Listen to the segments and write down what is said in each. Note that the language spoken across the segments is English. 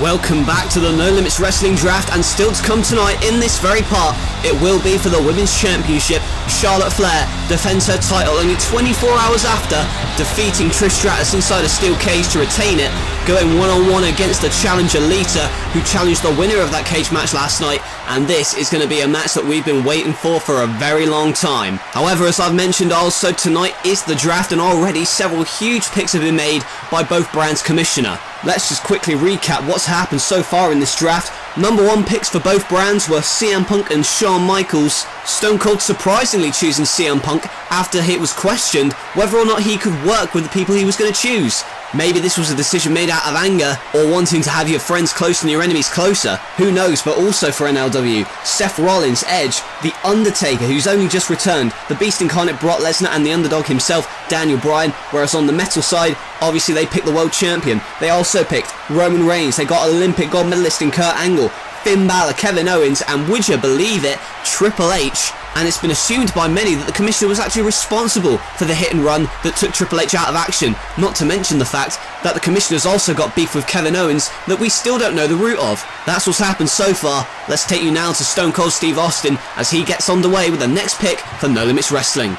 Welcome back to the No Limits Wrestling Draft, and still to come tonight in this very part, it will be for the Women's Championship. Charlotte Flair defends her title only 24 hours after defeating Trish Stratus inside a steel cage to retain it, going one-on-one against the challenger Lita, who challenged the winner of that cage match last night, and this is going to be a match that we've been waiting for a very long time. However, as I've mentioned also, tonight is the draft, and already several huge picks have been made by both brands' commissioner. Let's just quickly recap what's happened so far in this draft. Number 1 picks for both brands were CM Punk and Shawn Michaels. Stone Cold surprisingly choosing CM Punk after it was questioned whether or not he could work with the people he was going to choose. Maybe this was a decision made out of anger or wanting to have your friends close and your enemies closer. Who knows? But also for NLW, Seth Rollins, Edge, The Undertaker, who's only just returned, the Beast Incarnate Brock Lesnar, and the underdog himself, Daniel Bryan. Whereas on the metal side, obviously they picked the world champion. They also picked Roman Reigns. They got Olympic gold medalist in Kurt Angle, Finn Balor, Kevin Owens, and would you believe it, Triple H. And it's been assumed by many that the commissioner was actually responsible for the hit and run that took Triple H out of action, not to mention the fact that the commissioner's also got beef with Kevin Owens that we still don't know the root of. That's what's happened so far. Let's take you now to Stone Cold Steve Austin as he gets underway with the next pick for No Limits Wrestling.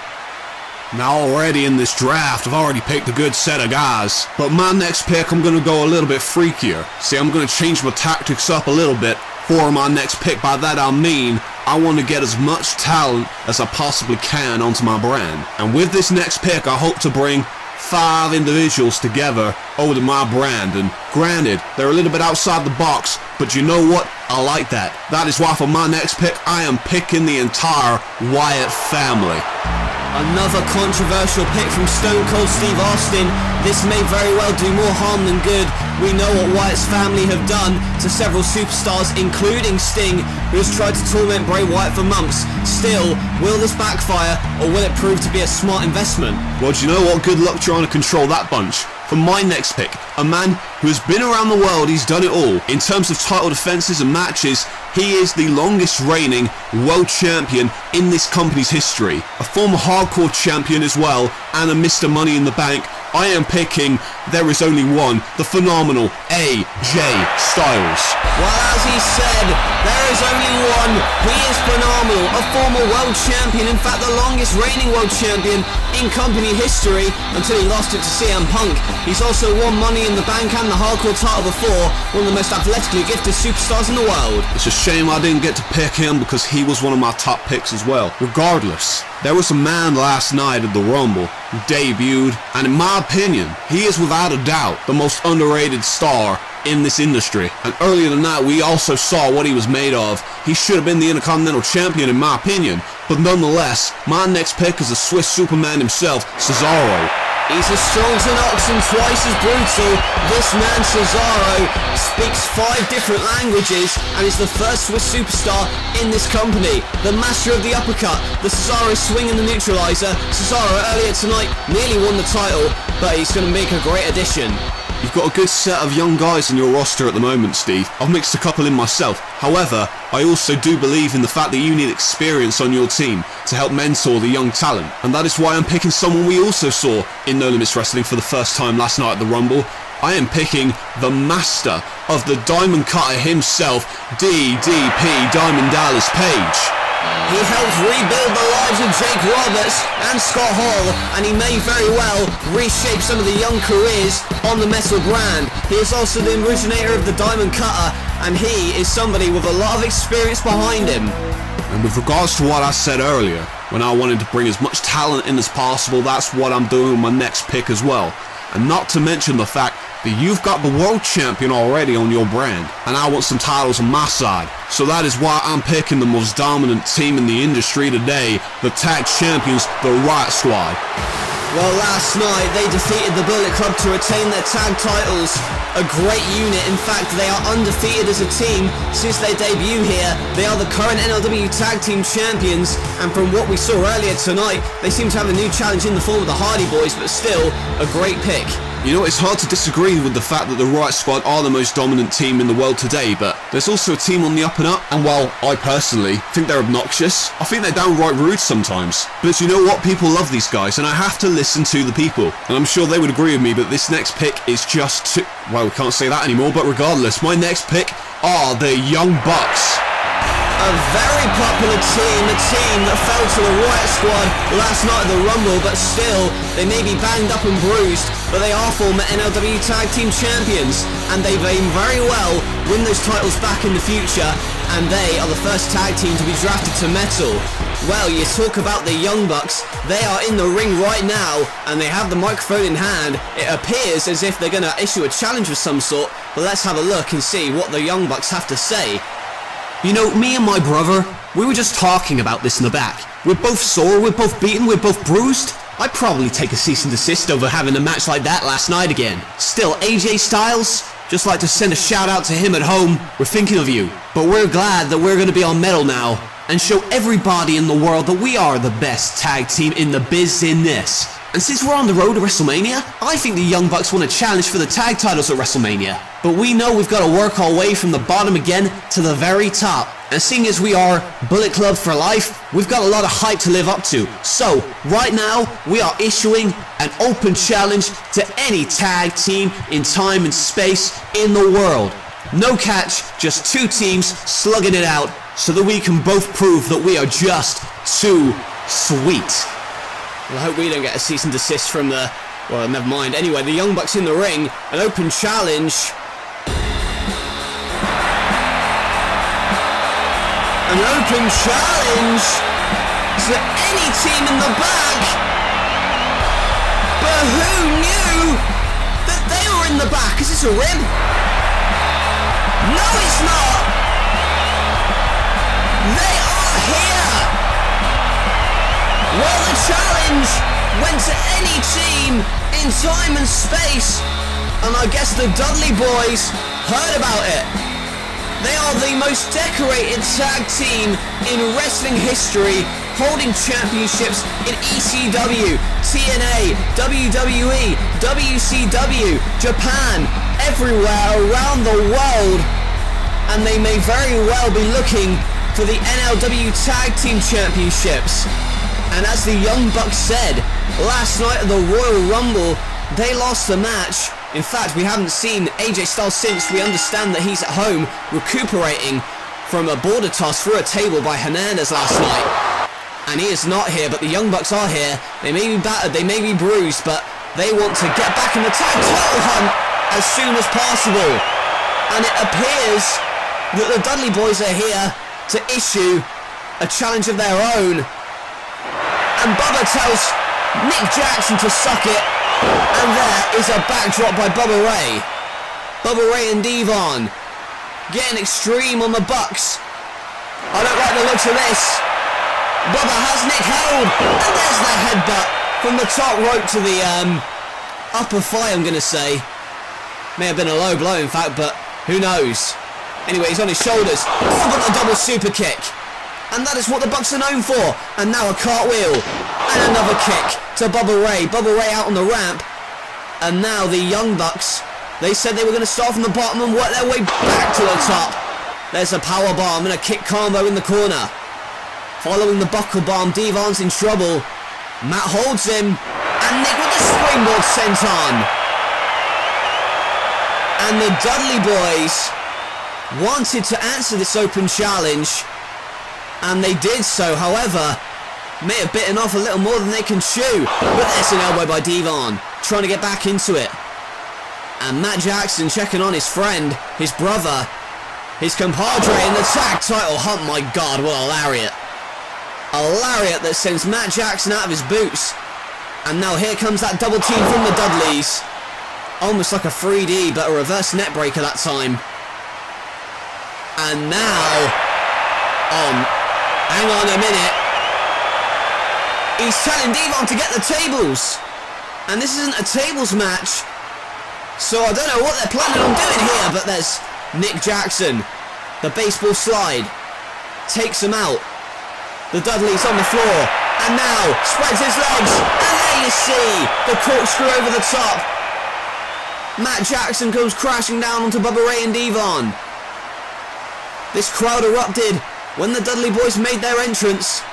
Now already in this draft, I've already picked a good set of guys, but my next pick I'm going to go a little bit freakier. See, I'm going to change my tactics up a little bit for my next pick. By that I mean, I want to get as much talent as I possibly can onto my brand. And with this next pick, I hope to bring 5 individuals together over to my brand. And granted, they're a little bit outside the box, but you know what? I like that. That is why for my next pick, I am picking the entire Wyatt family. Another controversial pick from Stone Cold Steve Austin. This may very well do more harm than good. We know what Wyatt's family have done to several superstars, including Sting, who has tried to torment Bray Wyatt for months. Still, will this backfire, or will it prove to be a smart investment? Well, do you know what? Good luck trying to control that bunch. For my next pick, a man who has been around the world, he's done it all. In terms of title defenses and matches, he is the longest reigning world champion in this company's history. A former hardcore champion as well, and a Mr. Money in the Bank. I am picking, there is only one, the phenomenal AJ Styles. Well, as he said, there is only one. He is phenomenal, a former world champion, in fact the longest reigning world champion in company history until he lost it to CM Punk. He's also won Money in the Bank and the hardcore title before, one of the most athletically gifted superstars in the world. It's a shame I didn't get to pick him because he was one of my top picks as well. Regardless, there was a man last night at the Rumble who debuted, and in my opinion, he is without a doubt the most underrated star in this industry. And earlier tonight we also saw what he was made of. He should have been the Intercontinental Champion in my opinion, but nonetheless, my next pick is the Swiss Superman himself, Cesaro. He's as strong as an ox and twice as brutal. This man, Cesaro, speaks 5 different languages and is the first Swiss superstar in this company. The master of the uppercut, the Cesaro swing and the neutralizer. Cesaro earlier tonight nearly won the title, but he's going to make a great addition. You've got a good set of young guys in your roster at the moment, Steve. I've mixed a couple in myself. However, I also do believe in the fact that you need experience on your team to help mentor the young talent. And that is why I'm picking someone we also saw in No Limits Wrestling for the first time last night at the Rumble. I am picking the master of the Diamond Cutter himself, DDP Diamond Dallas Page. He helped rebuild the lives of Jake Roberts and Scott Hall, and he may very well reshape some of the young careers on the metal brand. He is also the originator of the Diamond Cutter, and he is somebody with a lot of experience behind him. And with regards to what I said earlier, when I wanted to bring as much talent in as possible, that's what I'm doing with my next pick as well. And not to mention the fact that you've got the world champion already on your brand, and I want some titles on my side. So that is why I'm picking the most dominant team in the industry today, the tag champions, the Riot Squad. Well, last night they defeated the Bullet Club to retain their tag titles. A great unit. In fact, they are undefeated as a team since their debut here. They are the current NLW Tag Team Champions, and from what we saw earlier tonight, they seem to have a new challenge in the form of the Hardy Boys, but still a great pick. You know, it's hard to disagree with the fact that the Riot Squad are the most dominant team in the world today, but there's also a team on the up and up, and while I personally think they're obnoxious, I think they're downright rude sometimes. But you know what? People love these guys, and I have to listen to the people. And I'm sure they would agree with me, but this next pick is just too... Well, we can't say that anymore, but regardless, my next pick are the Young Bucks. A very popular team, a team that fell to the Riot Squad last night at the Rumble, but still, they may be banged up and bruised, but they are former NLW Tag Team Champions, and they may very well win those titles back in the future, and they are the first tag team to be drafted to Metal. Well, you talk about the Young Bucks, they are in the ring right now, and they have the microphone in hand. It appears as if they're going to issue a challenge of some sort, but let's have a look and see what the Young Bucks have to say. You know, me and my brother, we were just talking about this in the back. We're both sore, we're both beaten, we're both bruised. I'd probably take a cease and desist over having a match like that last night again. Still, AJ Styles, just like to send a shout out to him at home. We're thinking of you. But we're glad that we're going to be on Metal now and show everybody in the world that we are the best tag team in the biz in this. And since we're on the road to WrestleMania, I think the Young Bucks want a challenge for the tag titles at WrestleMania. But we know we've got to work our way from the bottom again to the very top. And seeing as we are Bullet Club for life, we've got a lot of hype to live up to. So, right now, we are issuing an open challenge to any tag team in time and space in the world. No catch, just two teams slugging it out so that we can both prove that we are just too sweet. Well, I hope we don't get a cease and desist from the... Well, never mind. Anyway, the Young Bucks in the ring. An open challenge. An open challenge to any team in the back. But who knew that they were in the back? Is this a rib? No, it's not. They are here. Well, the challenge went to any team in time and space, and I guess the Dudley Boyz heard about it. They are the most decorated tag team in wrestling history, holding championships in ECW, TNA, WWE, WCW, Japan, everywhere around the world, and they may very well be looking for the NLW Tag Team Championships. And as the Young Bucks said, last night at the Royal Rumble, they lost the match. In fact, we haven't seen AJ Styles since. We understand that he's at home recuperating from a border toss through a table by Hernandez last night. And he is not here, but the Young Bucks are here. They may be battered, they may be bruised, but they want to get back in the tag title hunt as soon as possible. And it appears that the Dudley Boyz are here to issue a challenge of their own. And Bubba tells Nick Jackson to suck it. And there is a backdrop by Bubba Ray. Bubba Ray and Devon getting extreme on the Bucks. I don't like the looks of this. Bubba has Nick held. And there's the headbutt from the top rope to the upper thigh, I'm going to say. May have been a low blow, in fact, but who knows. Anyway, he's on his shoulders. Oh, but the double super kick. And that is what the Bucks are known for. And now a cartwheel. And another kick to Bubba Ray. Bubba Ray out on the ramp. And now the Young Bucks. They said they were going to start from the bottom and work their way back to the top. There's a power bomb and a kick combo in the corner. Following the buckle bomb, Devon's in trouble. Matt holds him. And Nick with the springboard senton. And the Dudley Boyz wanted to answer this open challenge. And they did so, however, may have bitten off a little more than they can chew. But there's an elbow by Devon, trying to get back into it. And Matt Jackson checking on his friend, his brother, his compadre in the tag title hunt. My God, what a lariat. A lariat that sends Matt Jackson out of his boots. And now here comes that double team from the Dudleys. Almost like a 3D, but a reverse net breaker that time. And now... hang on a minute. He's telling Devon to get the tables. And this isn't a tables match. So I don't know what they're planning on doing here, but there's Nick Jackson. The baseball slide. Takes him out. The Dudley's on the floor. And now spreads his legs. And there you see the corkscrew over the top. Matt Jackson comes crashing down onto Bubba Ray and Devon. This crowd erupted when the Dudley Boyz made their entrance.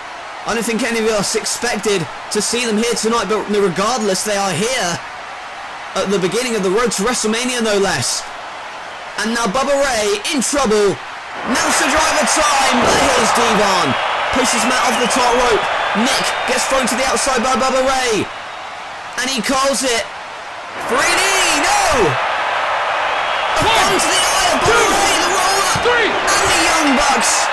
I don't think any of us expected to see them here tonight, but regardless, they are here at the beginning of the road to WrestleMania, no less. And now Bubba Ray in trouble. Meltzer driver time, but here's Devon. Pushes Matt off the top rope. Nick gets thrown to the outside by Bubba Ray. And he calls it 3D, no! A bomb to the eye of Bubba Ray, the roll up. And the Young Bucks.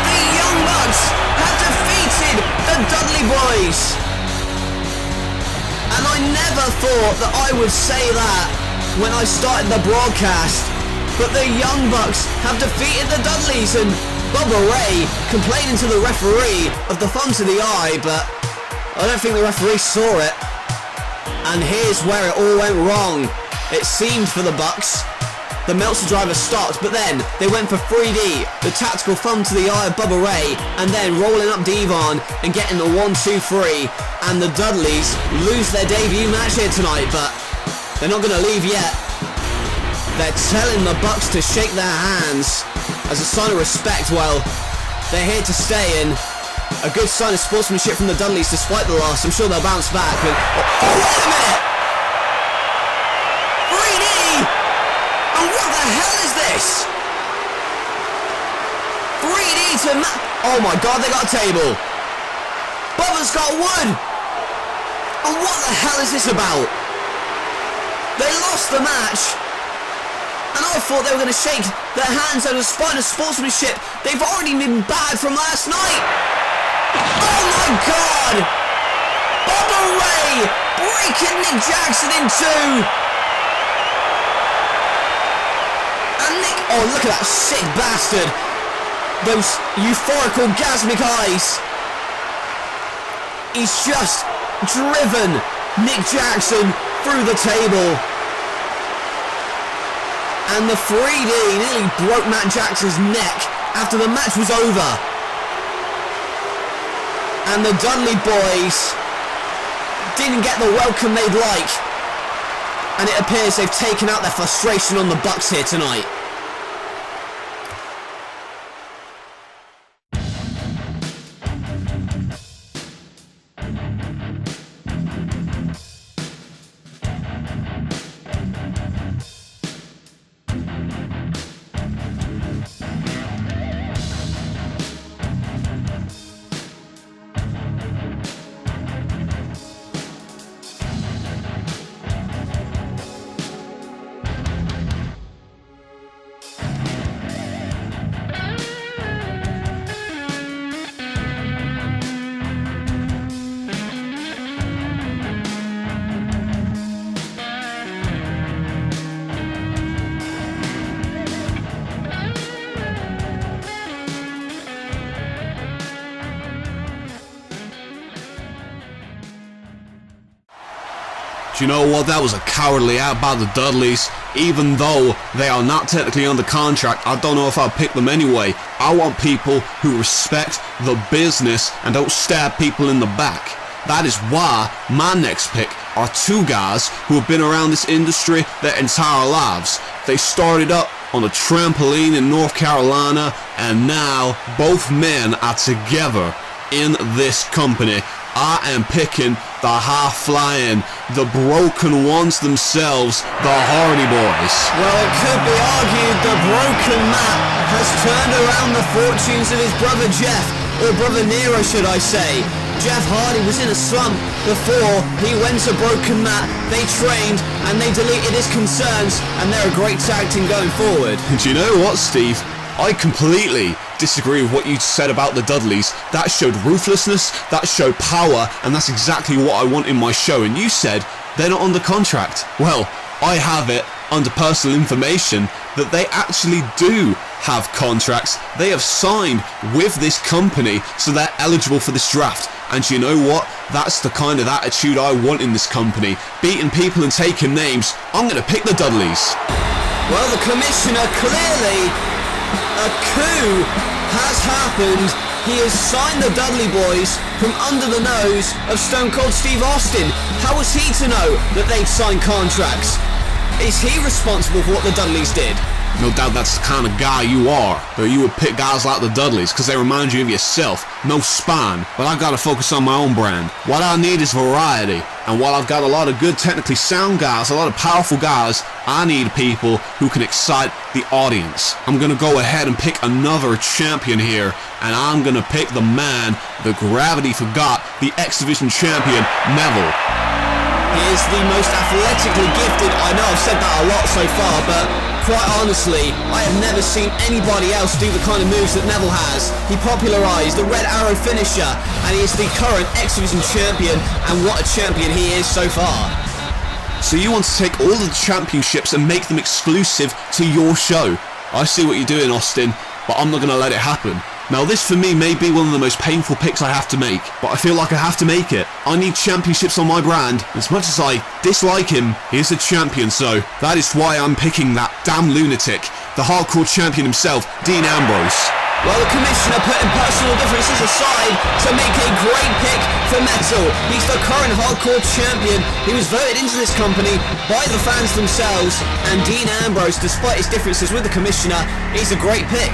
The Young Bucks have defeated the Dudley Boyz. And I never thought that I would say that when I started the broadcast. But the Young Bucks have defeated the Dudleys, and Bubba Ray complaining to the referee of the thumb to the eye, but I don't think the referee saw it. And here's where it all went wrong. It seemed for the Bucks. The Meltzer driver stopped, but then they went for 3D, the tactical thumb to the eye of Bubba Ray, and then rolling up Devon and getting the 1-2-3. And the Dudleys lose their debut match here tonight, but they're not going to leave yet. They're telling the Bucks to shake their hands as a sign of respect. Well, they're here to stay in. A good sign of sportsmanship from the Dudleys despite the loss. I'm sure they'll bounce back. And, oh, wait a minute! 3D! And what the hell is this? 3D to oh my god, they got a table. Bubba's got wood. And what the hell is this about? They lost the match. And I thought they were going to shake their hands out of spite of sportsmanship. They've already been bad from last night. Oh my god! Bubba Ray breaking Nick Jackson in two. And Nick, oh look at that sick bastard. Those euphoric orgasmic eyes. He's just driven Nick Jackson through the table. And the 3D nearly broke Matt Jackson's neck after the match was over. And the Dudley Boyz didn't get the welcome they'd like. And it appears they've taken out their frustration on the Bucks here tonight. Do you know what? That was a cowardly act by the Dudleys. Even though they are not technically under contract, I don't know if I'll pick them anyway. I want people who respect the business and don't stab people in the back. That is why my next pick are two guys who have been around this industry their entire lives. They started up on a trampoline in North Carolina, and now both men are together in this company. I am picking the high-flying, the broken ones themselves, the Hardy Boys. Well, it could be argued the broken Matt has turned around the fortunes of his brother Jeff, or brother Nero should I say. Jeff Hardy was in a slump before he went to broken Matt. They trained and they deleted his concerns, and they're a great tag team going forward. Do you know what, Steve? I completely disagree with what you said about the Dudleys. That showed ruthlessness, that showed power, and that's exactly what I want in my show. And you said they're not under contract. Well, I have it under personal information that they actually do have contracts. They have signed with this company, so they're eligible for this draft. And you know what? That's the kind of attitude I want in this company. Beating people and taking names. I'm going to pick the Dudleys. Well, the commissioner clearly... a coup has happened He has signed the Dudley Boyz from under the nose of Stone Cold Steve Austin. How was he to know that they'd signed contracts? Is he responsible for what the Dudleys did? No doubt that's the kind of guy you are, that you would pick guys like the Dudleys because they remind you of yourself. No spine, but I've got to focus on my own brand. What I need is variety, and while I've got a lot of good technically sound guys, a lot of powerful guys, I need people who can excite the audience. I'm going to go ahead and pick another champion here, and I'm going to pick the man that gravity forgot, the X Division champion, Neville. He is the most athletically gifted. I know I've said that a lot so far, but quite honestly, I have never seen anybody else do the kind of moves that Neville has. He popularised the Red Arrow finisher, and he is the current X Division champion, and what a champion he is so far. So you want to take all the championships and make them exclusive to your show. I see what you're doing, Austin, but I'm not going to let it happen. Now this for me may be one of the most painful picks I have to make, but I feel like I have to make it. I need championships on my brand. As much as I dislike him, he is a champion, so that is why I'm picking that damn lunatic, the hardcore champion himself, Dean Ambrose. Well, the commissioner putting personal differences aside to make a great pick for Metal. He's the current hardcore champion. He was voted into this company by the fans themselves, and Dean Ambrose, despite his differences with the commissioner, is a great pick.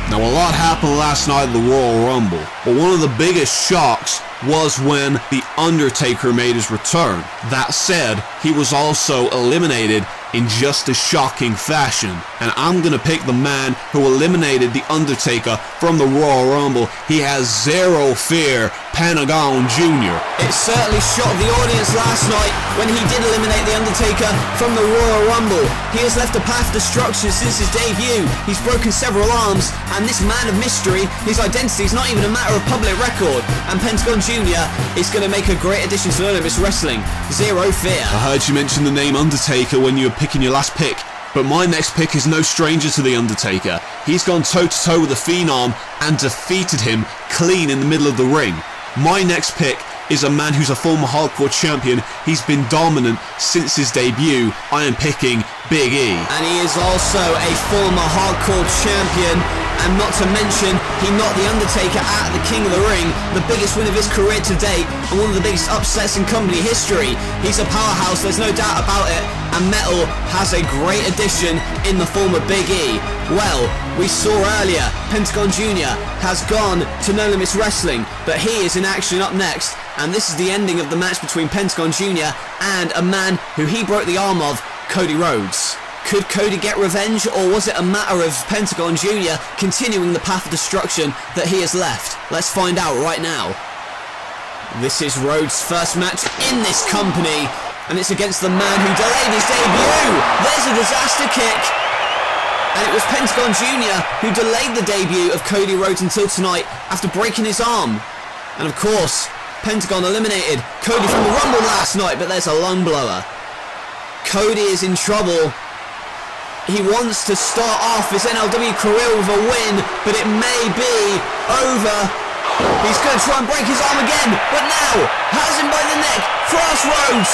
Now a lot happened last night at the Royal Rumble, but one of the biggest shocks was when The Undertaker made his return. That said, he was also eliminated in just as shocking fashion, and I'm gonna pick the man who eliminated The Undertaker from the Royal Rumble. He has zero fear, Pentagon Jr. It certainly shocked the audience last night when he did eliminate The Undertaker from the Royal Rumble. He has left a path of destruction since his debut. He's broken several arms, and this man of mystery, his identity is not even a matter of public record, and Pentagon Jr. is going to make a great addition to No Limits Wrestling. Zero fear. I heard you mention the name Undertaker when you were picking your last pick, but my next pick is no stranger to The Undertaker. He's gone toe-to-toe with the Phenom and defeated him clean in the middle of the ring. My next pick is a man who's a former hardcore champion. He's been dominant since his debut. I am picking Big E. And he is also a former hardcore champion, and not to mention, he knocked The Undertaker out of the King of the Ring, the biggest win of his career to date, and one of the biggest upsets in company history. He's a powerhouse, there's no doubt about it, and Metal has a great addition in the form of Big E. Well, we saw earlier, Pentagon Jr. has gone to No Limits Wrestling, but he is in action up next, and this is the ending of the match between Pentagon Jr. and a man who he broke the arm of, Cody Rhodes. Could Cody get revenge, or was it a matter of Pentagon Jr. continuing the path of destruction that he has left? Let's find out right now. This is Rhodes' first match in this company, and it's against the man who delayed his debut. There's a disaster kick. And it was Pentagon Jr. who delayed the debut of Cody Rhodes until tonight after breaking his arm. And of course, Pentagon eliminated Cody from the Rumble last night, but there's a lung blower. Cody is in trouble. He wants to start off his NLW career with a win, but it may be over. He's going to try and break his arm again, but now has him by the neck, crossroads.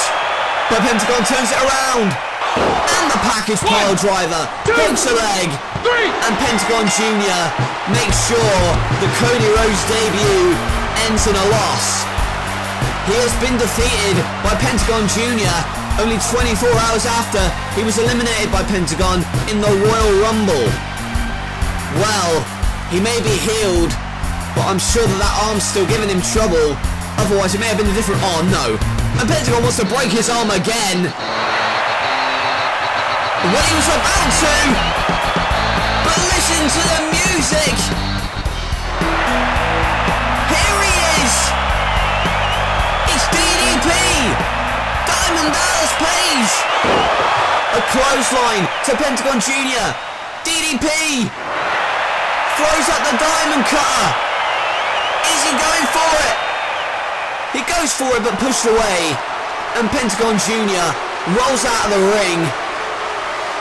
But Pentagon turns it around. And the package pile driver breaks a leg. And Pentagon Jr. makes sure the Cody Rhodes debut ends in a loss. He has been defeated by Pentagon Jr. only 24 hours after he was eliminated by Pentagon in the Royal Rumble. Well, he may be healed, but I'm sure that arm's still giving him trouble. Otherwise, it may have been a different arm. No. And Pentagon wants to break his arm again. What he was about to. But listen to the music. Here he is. It's DDP. Diamond Dallas Page. A clothesline to Pentagon Jr. DDP throws up the diamond cutter. Is he going for it? He goes for it but pushed away. And Pentagon Jr. rolls out of the ring.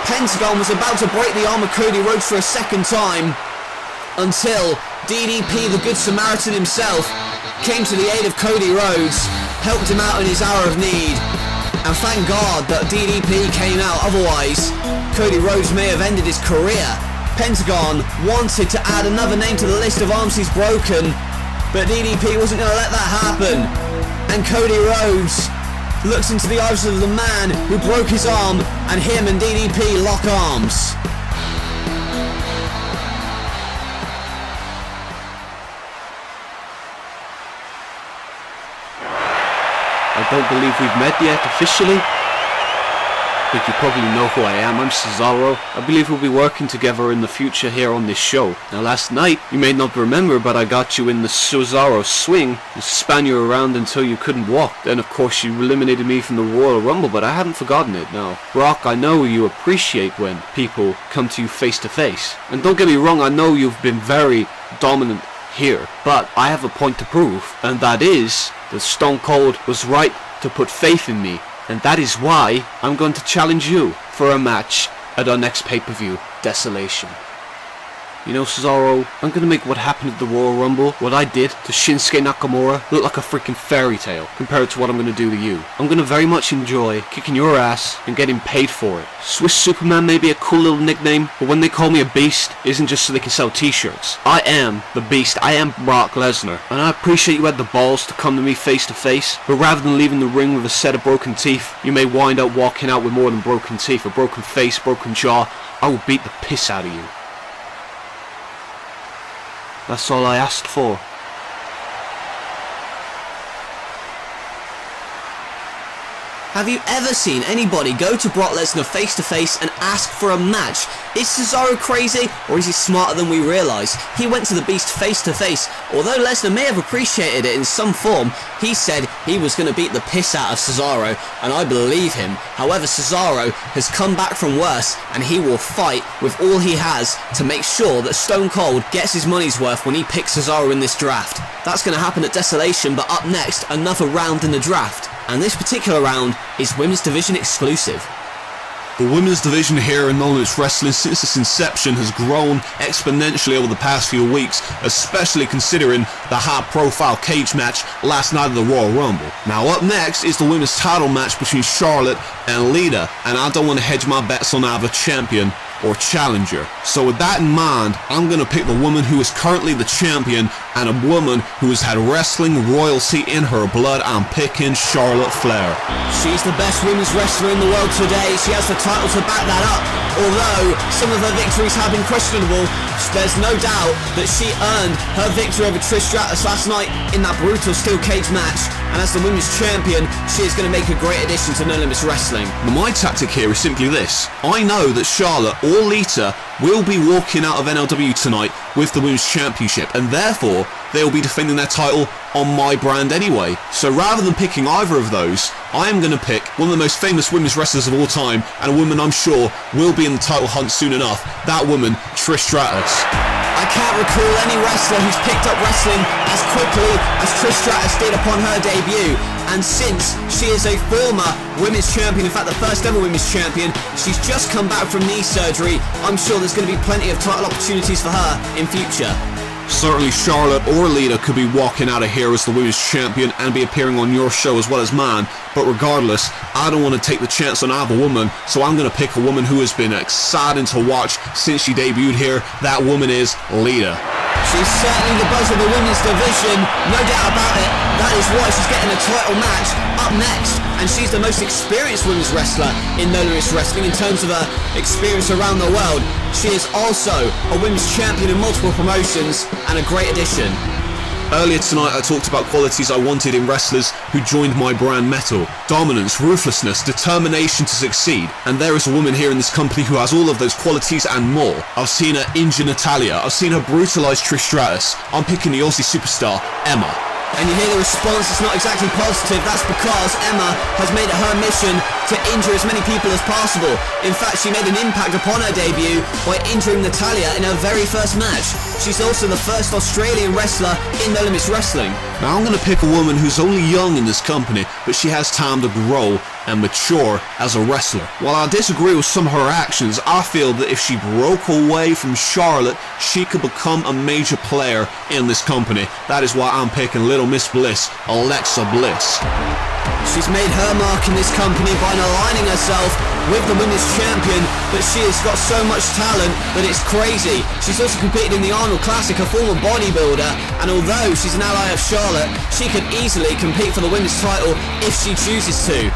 Pentagon was about to break the arm of Cody Rhodes for a second time until DDP, the Good Samaritan himself, came to the aid of Cody Rhodes, helped him out in his hour of need. And thank God that DDP came out, otherwise Cody Rhodes may have ended his career. Pentagon wanted to add another name to the list of arms he's broken, but DDP wasn't going to let that happen. And Cody Rhodes looks into the eyes of the man who broke his arm, and him and DDP lock arms. I don't believe we've met yet officially, but you probably know who I am. I'm Cesaro. I believe we'll be working together in the future here on this show. Now last night, you may not remember, but I got you in the Cesaro swing and span you around until you couldn't walk. Then of course you eliminated me from the Royal Rumble, but I haven't forgotten it. Now, Brock, I know you appreciate when people come to you face to face. And don't get me wrong, I know you've been very dominant here, but I have a point to prove, and that is that Stone Cold was right to put faith in me, and that is why I'm going to challenge you for a match at our next pay-per-view, Desolation. You know, Cesaro, I'm going to make what happened at the Royal Rumble, what I did to Shinsuke Nakamura, look like a freaking fairy tale compared to what I'm going to do to you. I'm going to very much enjoy kicking your ass and getting paid for it. Swiss Superman may be a cool little nickname, but when they call me a beast, it isn't just so they can sell t-shirts. I am the beast. I am Brock Lesnar, and I appreciate you had the balls to come to me face to face, but rather than leaving the ring with a set of broken teeth, you may wind up walking out with more than broken teeth, a broken face, broken jaw. I will beat the piss out of you. That's all I asked for. Have you ever seen anybody go to Brock Lesnar face to face and ask for a match? Is Cesaro crazy, or is he smarter than we realise? He went to the Beast face to face. Although Lesnar may have appreciated it in some form, he said he was going to beat the piss out of Cesaro, and I believe him. However, Cesaro has come back from worse, and he will fight with all he has to make sure that Stone Cold gets his money's worth when he picks Cesaro in this draft. That's going to happen at Desolation, but up next, another round in the draft. And this particular round is Women's Division exclusive. The women's division here in No Limits Wrestling since its inception has grown exponentially over the past few weeks, especially considering the high-profile cage match last night of the Royal Rumble. Now up next is the women's title match between Charlotte and Lita, and I don't want to hedge my bets on either champion or challenger. So with that in mind, I'm going to pick the woman who is currently the champion and a woman who has had wrestling royalty in her blood. I'm picking Charlotte Flair. She's the best women's wrestler in the world today. She has the title to back that up. Although some of her victories have been questionable, there's no doubt that she earned her victory over Trish Stratus last night in that brutal steel cage match. And as the women's champion, she is going to make a great addition to No Limits Wrestling. But my tactic here is simply this. I know that Charlotte or Lita will be walking out of NLW tonight with the Women's Championship, and therefore they will be defending their title on my brand anyway. So rather than picking either of those, I am going to pick one of the most famous women's wrestlers of all time, and a woman I'm sure will be in the title hunt soon enough. That woman, Trish Stratus. I can't recall any wrestler who's picked up wrestling as quickly as Trish Stratus did upon her debut. And since she is a former women's champion, in fact the first ever women's champion, she's just come back from knee surgery. I'm sure there's going to be plenty of title opportunities for her in future. Certainly Charlotte or Lita could be walking out of here as the women's champion and be appearing on your show as well as mine, but regardless, I don't want to take the chance on either woman, so I'm going to pick a woman who has been exciting to watch since she debuted here. That woman is Lita. She's certainly the buzz of the women's division, no doubt about it. That is why she's getting a title match up next, and she's the most experienced women's wrestler in No Limits Wrestling in terms of her experience around the world. She is also a women's champion in multiple promotions and a great addition. Earlier tonight I talked about qualities I wanted in wrestlers who joined my brand Metal. Dominance, ruthlessness, determination to succeed. And there is a woman here in this company who has all of those qualities and more. I've seen her injure Natalya. I've seen her brutalise Trish Stratus. I'm picking the Aussie superstar, Emma. And you hear the response, it's not exactly positive. That's because Emma has made it her mission to injure as many people as possible. In fact, she made an impact upon her debut by injuring Natalya in her very first match. She's also the first Australian wrestler in No Limits Wrestling. Now I'm going to pick a woman who's only young in this company, but she has time to grow and mature as a wrestler. While I disagree with some of her actions, I feel that if she broke away from Charlotte, she could become a major player in this company. That is why I'm picking Little Miss Bliss, Alexa Bliss. She's made her mark in this company by aligning herself with the women's champion, but she has got so much talent that it's crazy. She's also competed in the Arnold Classic, a former bodybuilder, and although she's an ally of Charlotte, she could easily compete for the women's title if she chooses to.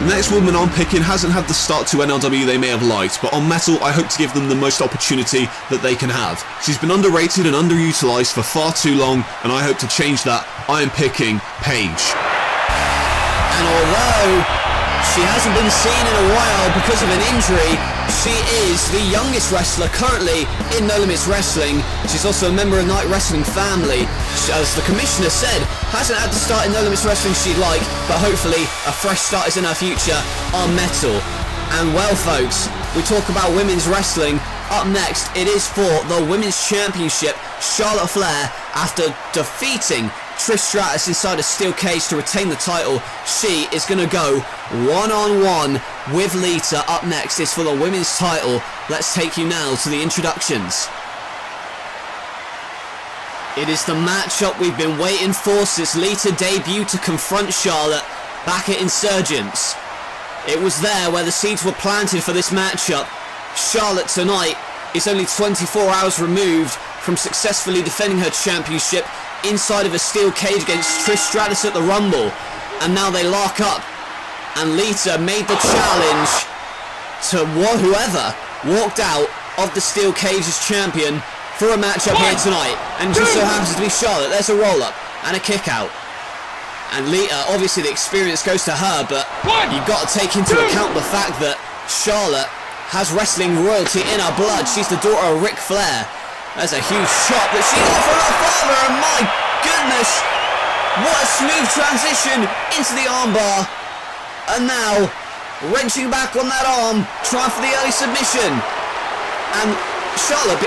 The next woman I'm picking hasn't had the start to NLW they may have liked, but on Metal I hope to give them the most opportunity that they can have. She's been underrated and underutilized for far too long, and I hope to change that. I am picking Paige. And although she hasn't been seen in a while because of an injury, she is the youngest wrestler currently in No Limits Wrestling. She's also a member of Night Wrestling family. As the commissioner said, hasn't had the start in No Limits Wrestling she'd like, but hopefully a fresh start is in her future on Metal. And well folks, we talk about women's wrestling. Up next, it is for the Women's Championship. Charlotte Flair, after defeating Trish Stratus inside a steel cage to retain the title, she is going to go one-on-one with Lita. Up next is for the women's title. Let's take you now to the introductions. It is the matchup we've been waiting for since Lita debuted to confront Charlotte back at Insurgents. It was there where the seeds were planted for this matchup. Charlotte tonight is only 24 hours removed from successfully defending her championship inside of a steel cage against Trish Stratus at the Rumble, and now they lock up, and Lita made the challenge to whoever walked out of the steel cage as champion for a matchup here tonight, and just so happens to be Charlotte. There's a roll-up and a kick-out, and Lita, obviously the experience goes to her, but you've got to take into account the fact that Charlotte has wrestling royalty in her blood. She's the daughter of Ric Flair. There's a huge shot that she got from her father, and my goodness, what a smooth transition into the armbar. And now, wrenching back on that arm, trying for the early submission. And Charlotte,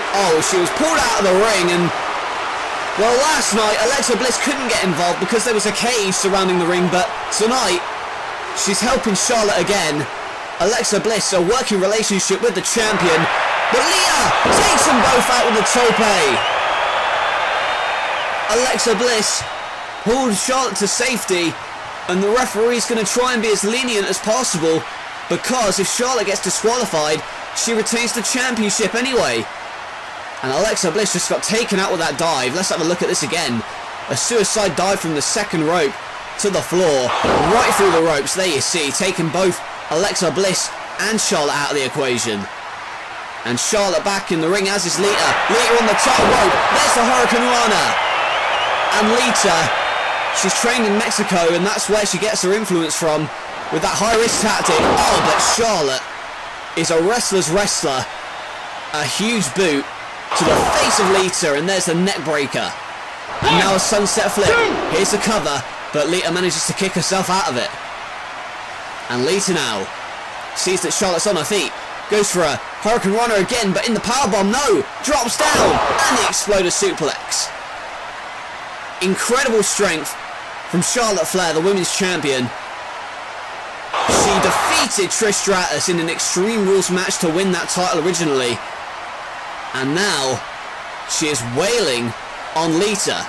she was pulled out of the ring, and well, last night Alexa Bliss couldn't get involved because there was a cage surrounding the ring, but tonight, she's helping Charlotte again. Alexa Bliss, a working relationship with the champion, but Lita takes them both out with the tope. Alexa Bliss pulled Charlotte to safety, and the referee's going to try and be as lenient as possible, because if Charlotte gets disqualified, she retains the championship anyway. And Alexa Bliss just got taken out with that dive. Let's have a look at this again. A suicide dive from the second rope to the floor, right through the ropes. There you see, taking both Alexa Bliss and Charlotte out of the equation. And Charlotte back in the ring, as is Lita. Lita on the top rope. There's the Hurricane Rana. And Lita, she's trained in Mexico, and that's where she gets her influence from with that high-risk tactic. Oh, but Charlotte is a wrestler's wrestler. A huge boot to the face of Lita, and there's the neck breaker. And now a sunset flip. Here's the cover, but Lita manages to kick herself out of it. And Lita now sees that Charlotte's on her feet. Goes for a Hurricane Runner again, but in the powerbomb, no! Drops down! And the Exploder Suplex. Incredible strength from Charlotte Flair, the women's champion. She defeated Trish Stratus in an Extreme Rules match to win that title originally. And now, she is wailing on Lita.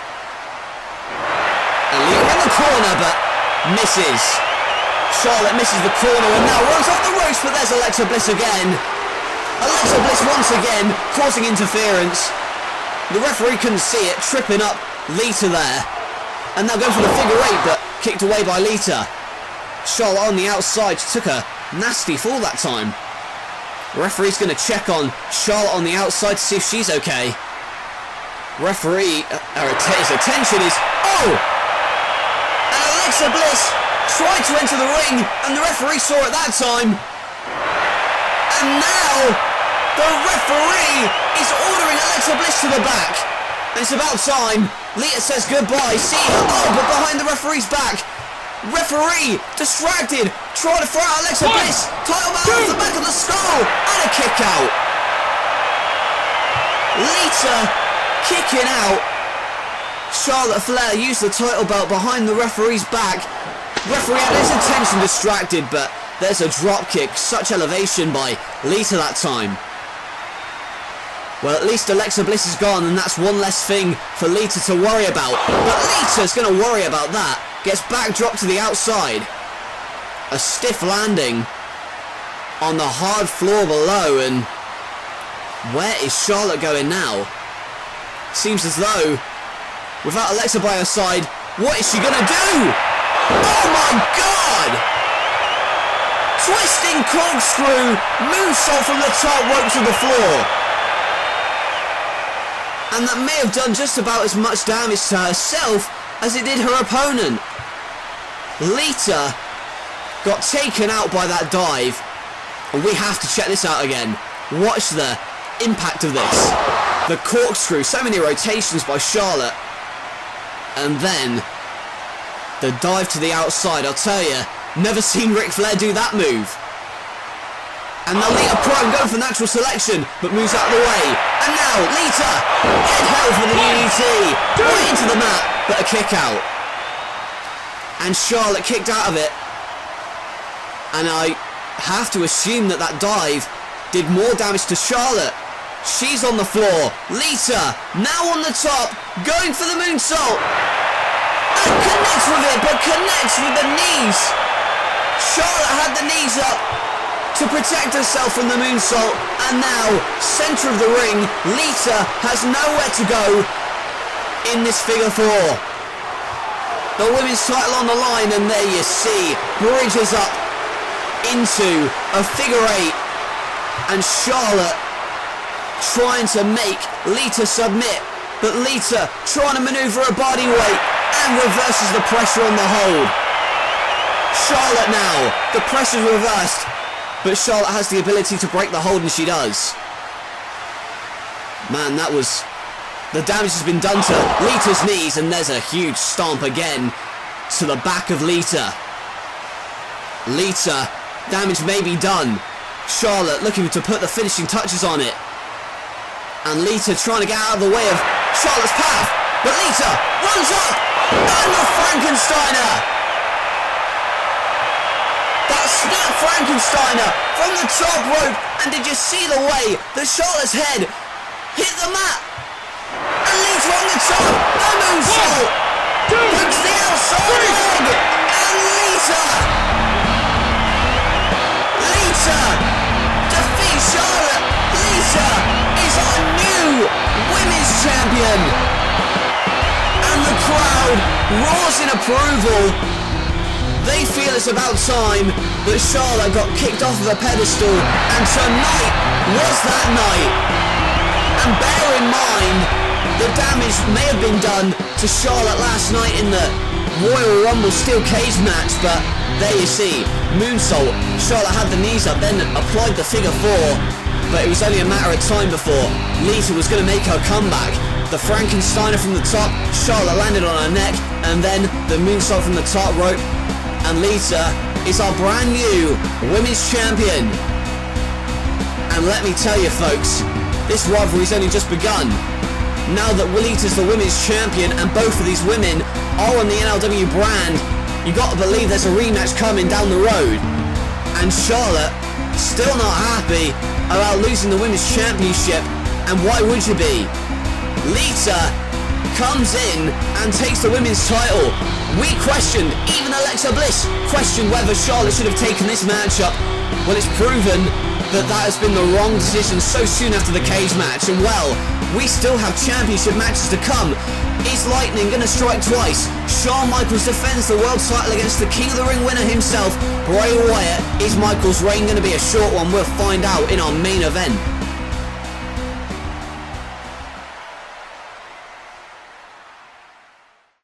And Lita in the corner, but misses. Charlotte misses the corner and now runs off the ropes, but there's Alexa Bliss again. Alexa Bliss once again causing interference. The referee couldn't see it, tripping up Lita there. And now going for the figure eight, but kicked away by Lita. Charlotte on the outside, she took a nasty fall that time. The referee's going to check on Charlotte on the outside to see if she's okay. Referee, his attention is... Oh! And Alexa Bliss tried to enter the ring, and the referee saw it that time. And now, the referee is ordering Alexa Bliss to the back. And it's about time. Lita says goodbye, see her. Oh, but behind the referee's back. Referee, distracted, trying to throw out Alexa Bliss. Title bound off the back of the skull, and a kick out. Lita kicking out. Charlotte Flair used the title belt behind the referee's back. Referee had his attention distracted, but there's a drop kick. Such elevation by Lita that time. Well, at least Alexa Bliss is gone, and that's one less thing for Lita to worry about. But Lita's going to worry about that gets backdropped to the outside. A stiff landing on the hard floor below, and where is Charlotte going now? Seems as though, without Alexa by her side, what is she gonna do? Oh my god! Twisting corkscrew, moonsault from the top rope to the floor. And that may have done just about as much damage to herself as it did her opponent. Lita got taken out by that dive, and we have to check this out again. Watch the impact of this. The corkscrew, so many rotations by Charlotte, and then the dive to the outside. I'll tell you, never seen Ric Flair do that move. And now Lita Prime going for natural selection, but moves out of the way. And now Lita, head held for the DDT, right into the mat, but a kick out. And Charlotte kicked out of it. And I have to assume that that dive did more damage to Charlotte. She's on the floor. Lita, now on the top, going for the moonsault. And connects with it, but connects with the knees. Charlotte had the knees up to protect herself from the moonsault. And now, centre of the ring, Lita has nowhere to go in this figure four. The women's title on the line, and there you see, bridges up into a figure eight, and Charlotte trying to make Lita submit, but Lita trying to maneuver her body weight and reverses the pressure on the hold. Charlotte now, the pressure's reversed, but Charlotte has the ability to break the hold, and she does. Man, that was... the damage has been done to Lita's knees, and there's a huge stomp again to the back of Lita. Lita, damage may be done. Charlotte looking to put the finishing touches on it. And Lita trying to get out of the way of Charlotte's path. But Lita runs up, and the Frankensteiner. That snap Frankensteiner from the top rope. And did you see the way that Charlotte's head hit the mat? And Lita on the top, the moonsault, hooks the outside leg, and Lita defeats Charlotte. Lita is our new women's champion, and the crowd roars in approval. They feel it's about time that Charlotte got kicked off of a pedestal, and tonight was that night. And bear in mind, the damage may have been done to Charlotte last night in the Royal Rumble steel cage match, but there you see, moonsault. Charlotte had the knees up, then applied the figure four, but it was only a matter of time before Lita was going to make her comeback. The Frankensteiner from the top, Charlotte landed on her neck, and then the moonsault from the top rope, and Lita is our brand new women's champion. And let me tell you folks, this rivalry's only just begun. Now that Lita's the women's champion and both of these women are on the NLW brand, you got to believe there's a rematch coming down the road. And Charlotte, still not happy about losing the women's championship, and why would you be? Lita comes in and takes the women's title. We questioned, even Alexa Bliss questioned whether Charlotte should have taken this matchup. Well, it's proven that has been the wrong decision so soon after the cage match, and well, we still have championship matches to come. Is lightning going to strike twice? Shawn Michaels defends the world title against the King of the Ring winner himself, Bray Wyatt. Is Michaels' reign going to be a short one? We'll find out in our main event.